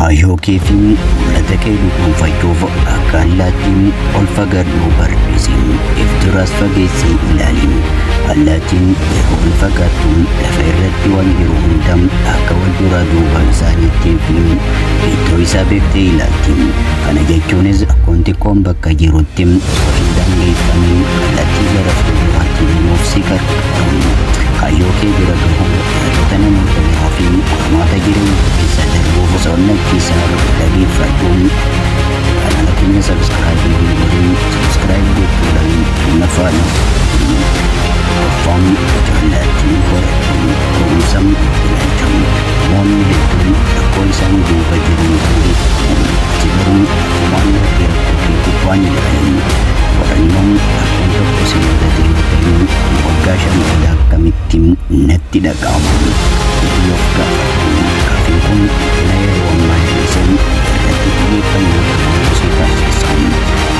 kaayyoo kee fi mul'ata kee dhuunfachuuf akka allaattiin olfagaadhuu barrisi. Ifturas fageessee ilaali. Allaattiin yeroo olfagaattu lafa irratti waan jiru hunda akka wal duraa duuba isaaniitti fi iddoo isaa beektee ilaalti. Kana jechuunis akkuma xiqqoon bakka jirutti osoo hin daangeffamin allaattii gara fuulduraatti deemuuf si gargaaru. Kaayyoo kee bira gahuun yaadota namoota biraa fi qormaata jireenya keessa darbuuf osoo nakkisaa dhageeffadhuun kanala keenya sabskraayibii godhuun sabskraayib gochuudhaan dhimma faana qofaan jaallattiin qoratanii qorumsa ilaalchamu. Namoonni hedduun rakkoo isaan duuba jiran sirreeffatan ati garuu akkumaan irratti rakkoo kee gubbaan ilaalin qorannoon rakkoon tokko si mudatee yoo ta'e waggaa 5 booda akkamitti natti dhaga'ama jedhee of gaafadhu. Gaafiin kun na yeroo ammaa hir'isan irratti xiyyeeffannaa qabaatu si taasisa.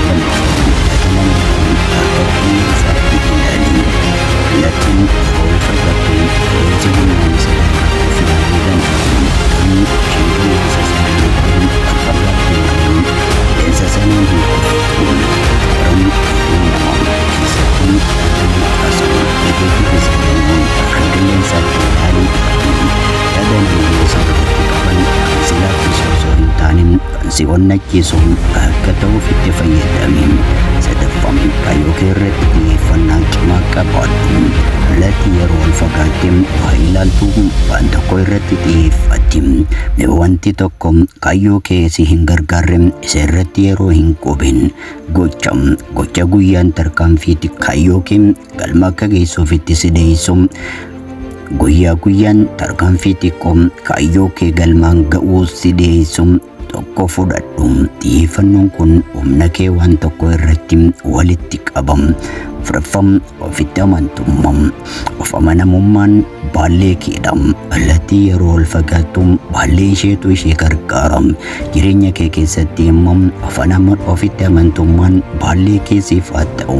Lammaffaan yaada namootaa akka dhimma isaatti ilaali. Allaattiin yeroo olfagaattu qilleensi humnaan isa dargaggoo filachuu danda'u. Garuu isheen qilleensa sana yookiin olfagaattuu waliin qilleensa sana hin qoftu. Garuu namaa keessatti dhagna taasisu eegeetu keessatti akka qilleensaatti ilaaluu qabu. Yaada namoonni sirriitti qaban kan si laaffisuu osoo hin taane kan si onnachiisu akka ta'uuf itti fayyadami. Sadaffaan kaayyoo kee irratti xiyyeeffannaa cimaa qabaadhu. Allaattiin yeroo olfagaatte waa ilaaltu waan tokko irratti xiyyeeffatti. Wanti tokko kaayyoo kee si hin gargaarre isa irratti yeroo hin qubin gocha guyyaan tarkaanfiitti kaayyoo kee galma akka geessuuf itti si deessu. Guyyaa guyyaan tarkaanfii xiqqoo kaayyoo kee galmaan ga'uu si deessu tokko fudhadhu. Xiyyeeffannoon kun humna kee waan tokko irratti walitti qabam. Afuraffaan ofitti amantummaa. Of amanamummaan baallee keedha. Allaattii yeroo olfagaattu baallee isheetu ishee gargaara. Jireenya kee keessatti immoo ofitti amantummaan baallee keessiif haa ta'u.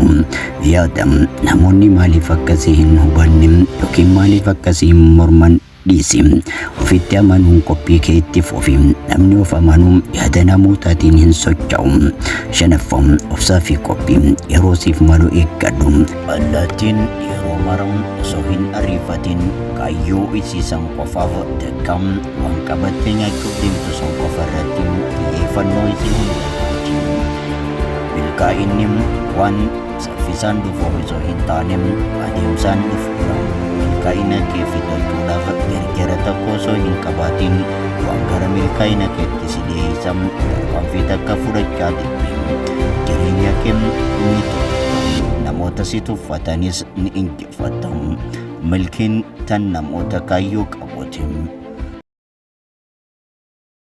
Yaada namoonni maaliif akkasii hin hubanne yookiin maaliif akkasii hin morman dhiisi. Ofitti amanuun qophii keetti fufi. Namni of amanu yaada namootaatiin hin socho'u. Shanaffaan obsaa fi qophii yeroo siif malu eeggadhu. Allaattiin yeroo maram osoo hin ariifatin kaayyoo isiisan qofaaf daggam waan qabattee nyaachuuf deemtu sun qofa irratti xiyyeeffannoo isii hundatti. Milkaa'inni waan saffisaan dhufu osoo hin taane adeemsaan dhufudha. Milkaa'ina kee fidachuudhaaf gargaara tokko osoo hin qabaatin waan gara milkaa'ina keetti si dhiyeessan tarkaanfii takka fudhachaa deemi. Jireenya kee ni to'atu. Namoota si tuffatanis ni injifatu. Milkiin tan namoota kaayyoo qabuuti.